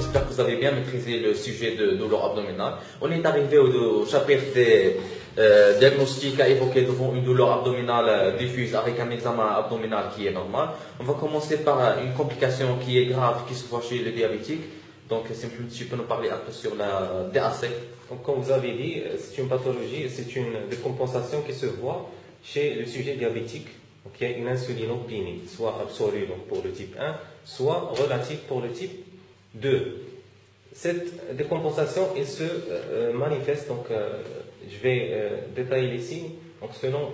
j'espère que vous avez bien maîtrisé le sujet de douleur abdominale. On est arrivé au chapitre des diagnostics à évoquer devant une douleur abdominale diffuse avec un examen abdominal qui est normal. On va commencer par une complication qui est grave, qui se voit chez les diabétiques. Donc, simplement, tu peux nous parler un peu sur la DAC. Donc, comme vous avez dit, c'est une pathologie, c'est une décompensation qui se voit chez le sujet diabétique. Donc, il y a une insulinopénie, soit absolue donc, pour le type 1, soit relative pour le type 2. Cette décompensation, elle se manifeste, donc je vais détailler les signes, donc selon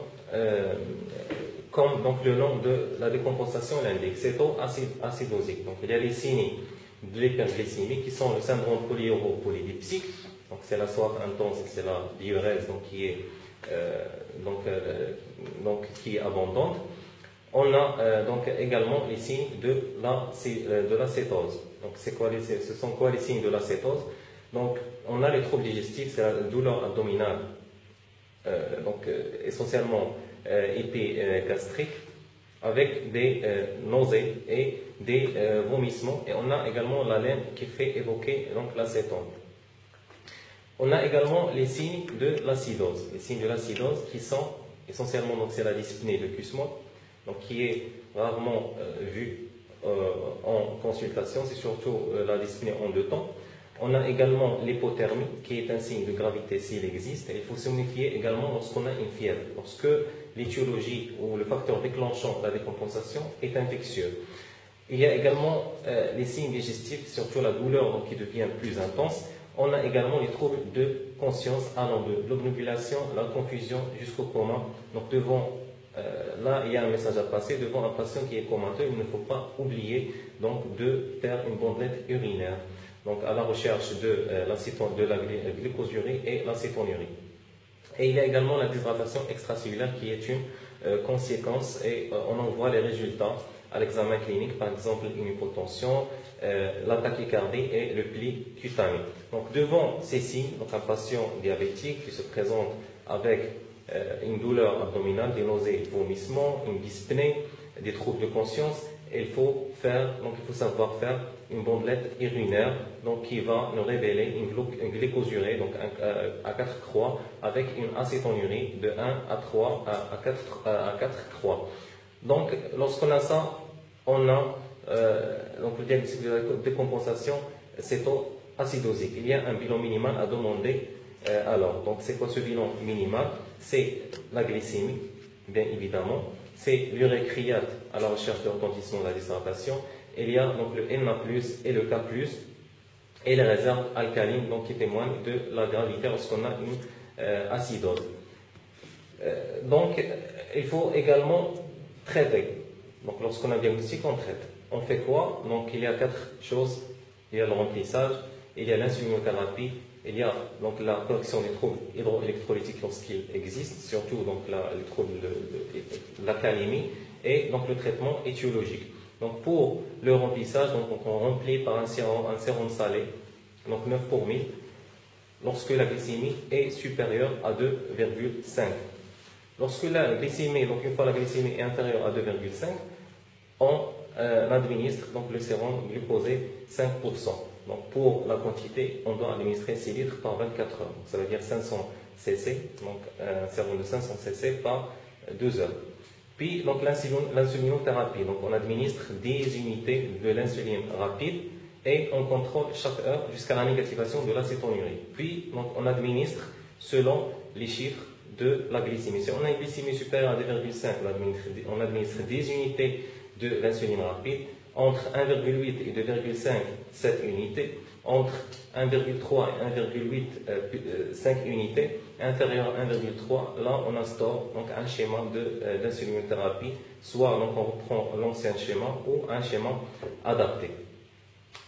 comme donc, le nom de la décompensation l'indique, céto-acidosique. Donc il y a les signes de l'hyperglycémie qui sont le syndrome polyurédipsique, donc c'est la soif intense, c'est la diurèse donc, qui est qui est abondante. On a donc également les signes de la cétose. Donc ce sont quoi les signes de la cétose? Donc on a les troubles digestifs, c'est la douleur abdominale, essentiellement épigastrique, avec des nausées et des vomissements. Et on a également la laine qui fait évoquer donc l'acétone. On a également les signes de l'acidose. Les signes de l'acidose qui sont essentiellement, donc c'est la dyspnée de Kussmaul, donc qui est rarement vue en consultation, c'est surtout la dyspnée en deux temps. On a également l'hypothermie, qui est un signe de gravité s'il existe, et il faut se méfier également lorsqu'on a une fièvre, lorsque l'étiologie ou le facteur déclenchant la décompensation est infectieux. Il y a également les signes digestifs, surtout la douleur donc, qui devient plus intense. On a également les troubles de conscience allant de l'obnubilation, la confusion jusqu'au coma. Donc là, il y a un message à passer devant un patient qui est comateux. Il ne faut pas oublier donc, de faire une bandelette urinaire. Donc à la recherche de la glycosurie et l'acétonurie. Et il y a également la déshydratation extracellulaire qui est une conséquence et on en voit les résultats à l'examen clinique, par exemple une hypotension, la tachycardie et le pli cutané. Donc devant ces signes, donc un patient diabétique qui se présente avec une douleur abdominale, des nausées, vomissements, une dyspnée, des troubles de conscience, il faut savoir faire une bandelette urinaire donc, qui va nous révéler une glycosurée donc, à 4 croix avec une acétonurie de 1 à 3 à 4 croix. Donc lorsqu'on a ça, on a donc, le diagnostic de la décompensation céto-acidosique. Il y a un bilan minimal à demander. Alors, donc c'est quoi ce bilan minimal? C'est la glycémie, bien évidemment. C'est l'urécriate à la recherche de retentissement de la déshydratation. Il y a donc le NA+, et le K+, et les réserves alcalines donc, qui témoignent de la gravité lorsqu'on a une acidose. Donc, il faut également traiter. Donc, lorsqu'on a un diagnostic, on traite. On fait quoi? Donc, il y a 4 choses. Il y a le remplissage, il y a l'insulinothérapie, il y a donc la correction des troubles hydroélectrolytiques lorsqu'ils existent, surtout donc les troubles de la calémie, et donc le traitement étiologique. Donc pour le remplissage, donc on remplit par un sérum salé, donc 9 pour 1000, lorsque la glycémie est supérieure à 2,5. Lorsque la glycémie, donc une fois la glycémie est inférieure à 2,5, on administre donc le sérum glucosé 5%. Donc pour la quantité, on doit administrer 6 litres par 24 heures. Donc ça veut dire 500 cc, donc un sérum de 500 cc par 2 heures. Puis donc l'insulinothérapie, donc on administre 10 unités de l'insuline rapide et on contrôle chaque heure jusqu'à la négativation de l'acétonurie. Puis donc on administre selon les chiffres de la glycémie. Si on a une glycémie supérieure à 2,5, on administre 10 unités de l'insuline rapide. Entre 1,8 et 2,5, 7 unités. Entre 1,3 et 1,8, 5 unités. Inférieur à 1,3, là on instaure donc un schéma d'insulinothérapie. Soit donc on reprend l'ancien schéma ou un schéma adapté.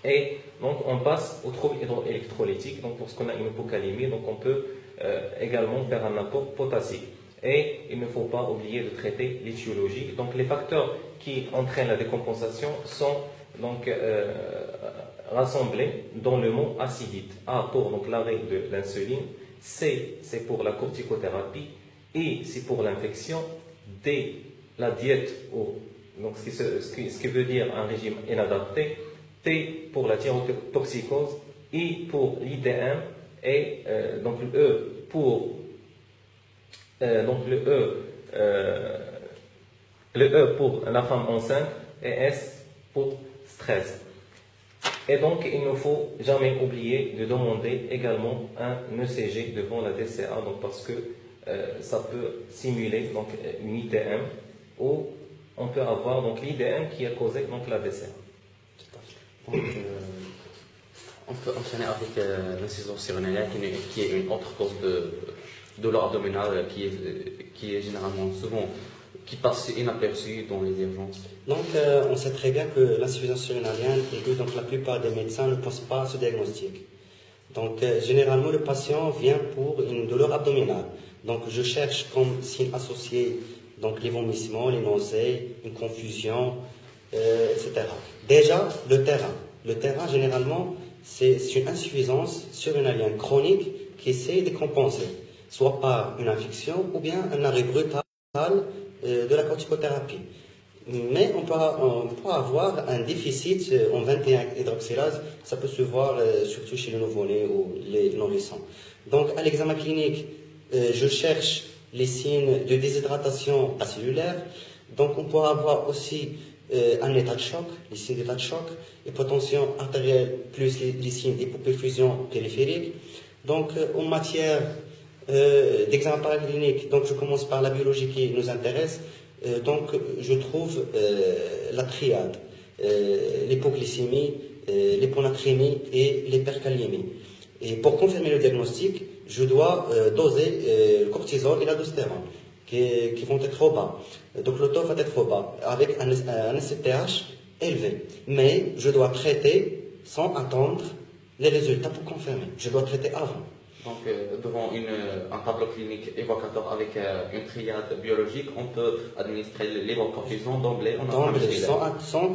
Et donc on passe aux troubles hydroélectrolytiques. Donc lorsqu'on a une hypocalémie, donc on peut également faire un apport potassique. Et il ne faut pas oublier de traiter l'étiologie. Donc les facteurs qui entraînent la décompensation sont donc rassemblés dans le mot acidite. A pour donc l'arrêt de l'insuline, C c'est pour la corticothérapie, I c'est pour l'infection, D la diète, donc ce qui veut dire un régime inadapté, T pour la thyrotoxicose, I pour l'IDM, et donc le E pour le E pour la femme enceinte, et S pour stress. Et donc, il ne faut jamais oublier de demander également un ECG devant la DCA, donc parce que ça peut simuler donc, une ITM, ou on peut avoir donc l'IDM qui a causé donc la DCA. Donc, on peut enchaîner avec l'incision cérébrale qui est une autre cause de douleur abdominale qui est généralement souvent qui passe inaperçue dans les urgences. Donc, on sait très bien que l'insuffisance surrénalienne aiguë, donc la plupart des médecins ne pensent pas à ce diagnostic. Donc, généralement, le patient vient pour une douleur abdominale. Donc, je cherche comme signe associé donc les vomissements, les nausées, une confusion, etc. Déjà, le terrain. Le terrain, généralement, c'est une insuffisance surrénalienne chronique qui essaie de compenser, soit par une infection ou bien un arrêt brutal de la corticothérapie. Mais on peut avoir un déficit en 21-hydroxylase, ça peut se voir surtout chez les nouveau-nés ou les nourrissons. Donc à l'examen clinique, je cherche les signes de déshydratation acellulaire. Donc on peut avoir aussi un état de choc, les signes d'état de choc, hypotension artérielle plus les signes d'hypoperfusion périphérique. Donc en matière d'examen paraclinique, donc je commence par la biologie qui nous intéresse. Donc je trouve la triade, l'hypoglycémie, l'hyponatrémie et l'hyperkaliémie. Et pour confirmer le diagnostic, je dois doser le cortisol et l'aldostérone qui vont être trop bas. Donc le taux va être trop bas avec un SCTH élevé. Mais je dois traiter sans attendre les résultats pour confirmer. Je dois traiter avant. Donc, devant un tableau clinique évocateur avec une triade biologique, on peut administrer l'évocortison d'emblée. Sans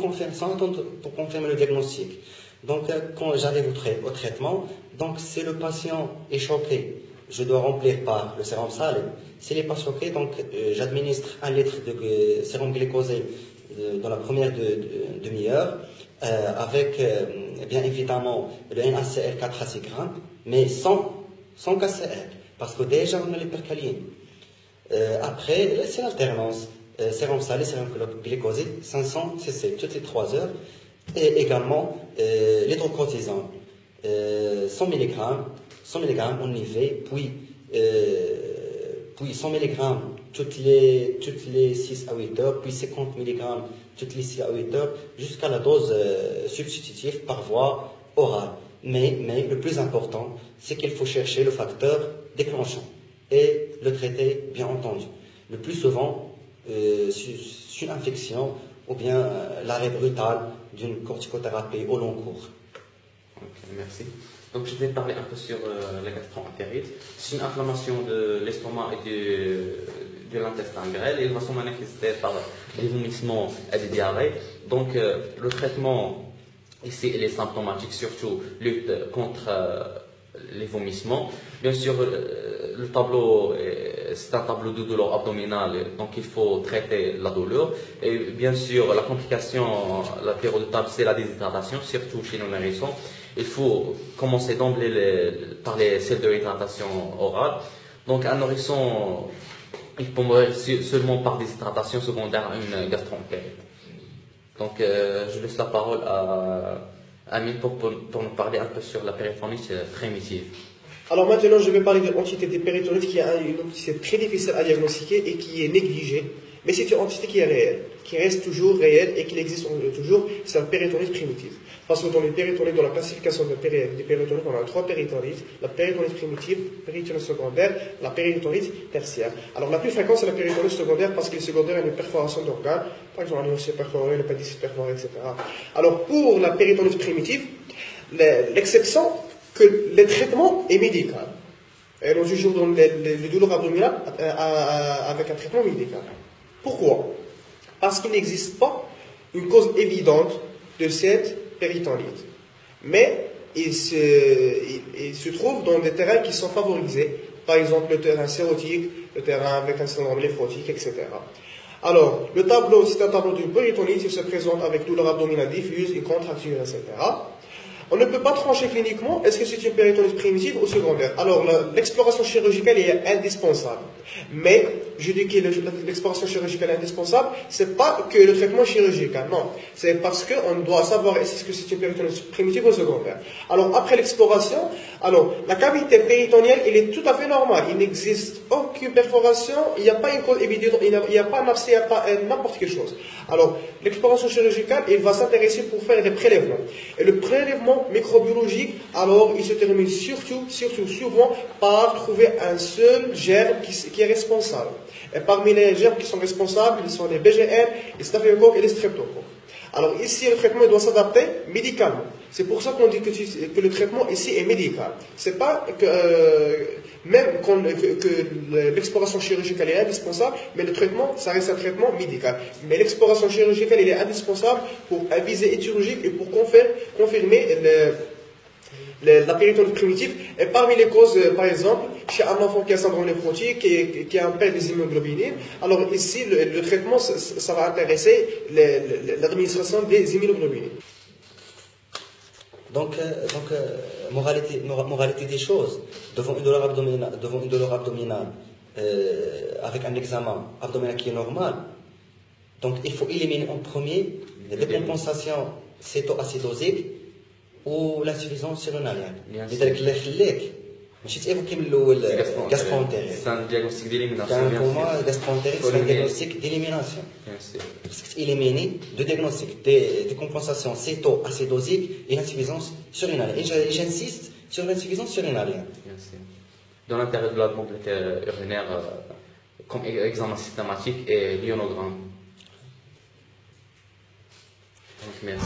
attendre pour confirmer le diagnostic. Donc, quand j'arrive au traitement, donc si le patient est choqué, je dois remplir par le sérum salé. S'il n'est pas choqué, donc j'administre 1 litre de sérum glycosé dans la première demi-heure, avec bien évidemment le NaCl 4 à 6 grammes, mais sans KCl, parce que déjà on a l'hyperkaliémie. Après, c'est l'alternance. Sérum salé, sérum glycosé, 500 cc toutes les 3 heures. Et également l'hydrocortisone, 100 mg en IV, puis 100 mg toutes les 6 à 8 heures, puis 50 mg toutes les 6 à 8 heures, jusqu'à la dose substitutive par voie orale. Mais le plus important, c'est qu'il faut chercher le facteur déclenchant et le traiter, bien entendu. Le plus souvent, c'est une infection ou bien l'arrêt brutal d'une corticothérapie au long cours. Okay, merci. Donc je vais parler un peu sur la gastro-entérite. C'est une inflammation de l'estomac et de l'intestin grêle. Elle va se manifester par des vomissements et des diarrhées. Donc le traitement ici il est symptomatique, surtout lutte contre les vomissements. Bien sûr, le tableau, c'est un tableau de douleur abdominale, donc il faut traiter la douleur. Et bien sûr, la complication, la période c'est la déshydratation, surtout chez nos nourrissons. Il faut commencer d'emblée par les selles de hydratation orale. Donc un nourrisson, il peut mourir seulement par déshydratation secondaire à une gastro-entérite. Donc je laisse la parole à Amine pour nous parler un peu sur la péritonite primitive. Alors maintenant, je vais parler de l'entité des péritonites qui est une entité très difficile à diagnostiquer et qui est négligée. Mais c'est une entité qui est réelle, qui reste toujours réelle et qui existe toujours, c'est la péritonite primitive. Parce que dans les péritonites, dans la classification des péritonites, on a 3 péritonites, la péritonite primitive, péritonite secondaire, la péritonite tertiaire. Alors la plus fréquente, c'est la péritonite secondaire parce que le secondaire a une perforation d'organes, par exemple un osseau perforé, une appendicite perforé, etc. Alors pour la péritonite primitive, l'exception que le traitement est médical. Et on joue dans les douleurs abdominales avec un traitement médical. Pourquoi? Parce qu'il n'existe pas une cause évidente de cette péritonite. Mais il se trouve dans des terrains qui sont favorisés, par exemple le terrain sérotique, le terrain avec un syndrome néphrotique, etc. Alors, le tableau, c'est un tableau d'une péritonite, il se présente avec douleur abdominale diffuse, une contracture, etc. On ne peut pas trancher cliniquement, est-ce que c'est une péritonite primitive ou secondaire? Alors, l'exploration chirurgicale est indispensable. Mais, je dis que l'exploration chirurgicale est indispensable, c'est pas que le traitement chirurgical, non. C'est parce qu'on doit savoir est-ce que c'est une péritonite primitive ou secondaire. Alors, après l'exploration, alors, la cavité péritonienne, elle est tout à fait normale. Il n'existe aucune perforation, il n'y a pas une cause évidente, il n'y a pas un abcès, il n'y a pas n'importe quelle chose. Alors, l'exploration chirurgicale, il va s'intéresser pour faire des prélèvements. Et le prélèvement microbiologique, alors, il se termine souvent par trouver un seul germe qui est responsable. Et parmi les germes qui sont responsables, ils sont les BGM, les staphylocoques et les streptocoques. Alors ici, le traitement doit s'adapter médicalement. C'est pour ça qu'on dit que le traitement ici est médical. C'est pas que, même que l'exploration chirurgicale est indispensable, mais le traitement, ça reste un traitement médical. Mais l'exploration chirurgicale, elle est indispensable pour un visée étiologique et pour confirmer la péritonite primitive. Et parmi les causes, par exemple, chez un enfant qui a syndrome néphrotique, qui a un perte des immunoglobulines, alors ici, le traitement, ça va intéresser l'administration des immunoglobulines. Donc, moralité des choses, devant une douleur abdominale, avec un examen abdominal qui est normal, donc il faut éliminer en premier les décompensations cétoacidosiques ou l'insuffisance surrénalienne. لذلك اللي يخليك ماشي تيفوكي من الاول gastroentérite. C'est un diagnostic d'élimination. Pour moi, gastroentérite, c'est un diagnostic d'élimination. Parce que tu élimines deux diagnostics, des compensations cétoacidosiques et l'insuffisance surrénalienne. Et j'insiste sur l'insuffisance surrénalienne. Bien sûr. Dans l'intérieur de la mobilité urinaire, comme examen systématique et l'ionogramme. Donc, merci.